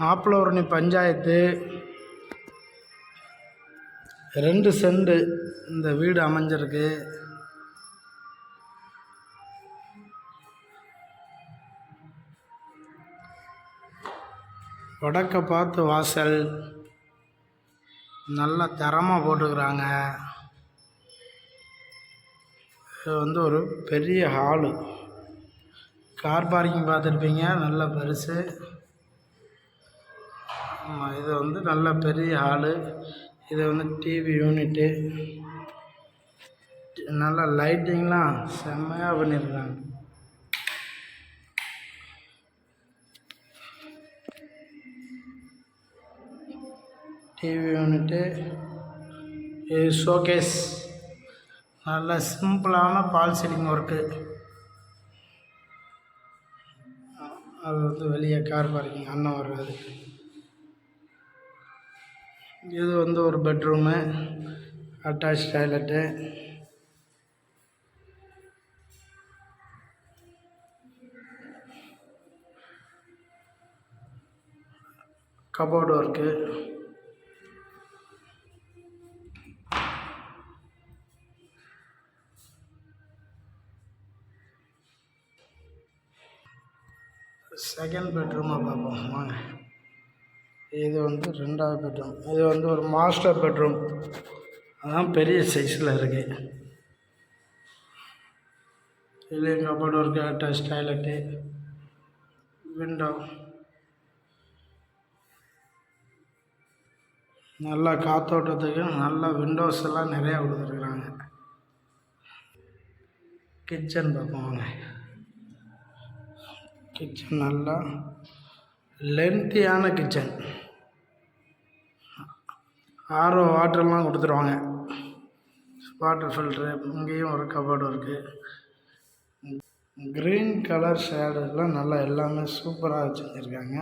ஆப்பலூரணி panchayat 2 send இந்த வீடு அமைஞ்சிருக்கு. வடக்க பார்த்து வாசல், நல்ல தரமாக போட்டுக்கிறாங்க. இது ஒரு பெரிய ஹாலு. கார் பார்க்கிங் பார்த்துருப்பீங்க, நல்ல பெருசு. இது நல்ல பெரிய ஹாலு. இது டிவி யூனிட்டு, நல்லா லைட்டிங்லாம் செம்மையாக பண்ணியிருக்காங்க. டிவி யூனிட்டு, இது ஷோகேஸ், நல்ல சிம்பிளான பால் சீலிங் ஒர்க்கு. அது வெளியே கார் பார்க்கிங் அண்ணன் வர்றது. இது ஒரு bedroom, attach toilet. Cupboard work. Second பெட்ரூமாக பார்ப்போம் வாங்க. இது 2வது பெட்ரூம். இது ஒரு மாஸ்டர் பெட்ரூம், அதான் பெரிய சைஸில் இருக்குது. இதுலேயும் cupboard work, attach toilet, window. நல்லா காற்றோட்டத்துக்கு நல்ல விண்டோஸ் எல்லாம் நிறையா கொடுத்துருக்குறாங்க. கிச்சன் பார்ப்போம் வாங்க. கிச்சன் நல்லா லென்த்தியான கிச்சன். ஆர்ஓ வாட்டர்லாம் கொடுத்துருவாங்க, வாட்டர் ஃபில்ட்ரு. இங்கேயும் ஒரு கபோர்டு இருக்குது. க்ரீன் கலர் ஷேடெல்லாம் நல்லா எல்லாமே சூப்பராக வச்சுருக்காங்க.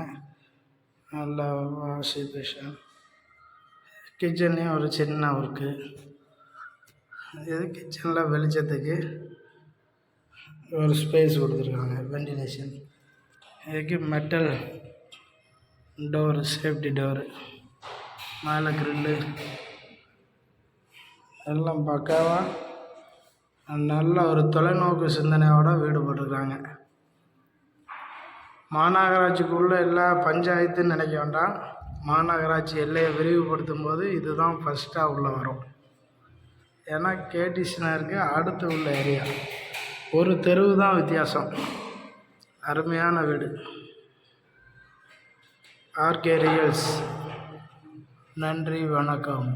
நல்லா வாஷ் பேஷன். கிச்சன்லேயும் ஒரு சின்ன ஒர்க்கு. இது கிச்சனில் வெளிச்சத்துக்கு ஒரு ஸ்பேஸ் கொடுத்துருக்காங்க, வெண்டிலேஷன். இதுக்கு மெட்டல் டோரு, சேஃப்டி டோரு, மேலே க்ரில்லு எல்லாம் பக்காவாக நல்ல ஒரு தொலைநோக்கு சிந்தனையோட வீடு போட்டிருக்காங்க. மாநகராட்சிக்குள்ளே எல்லா பஞ்சாயத்துன்னு நினைக்க வேண்டாம். மாநகராட்சி எல்லையை விரிவுபடுத்தும் போது இதுதான் ஃபஸ்ட்டாக உள்ளே வரும். ஏன்னா கேடிசி நகருக்கு அடுத்து உள்ள ஏரியா, ஒரு தெருவு தான் வித்தியாசம். அருமையான வீடு. ஆர்கே ரியல்ஸ். நன்றி, வணக்கம்.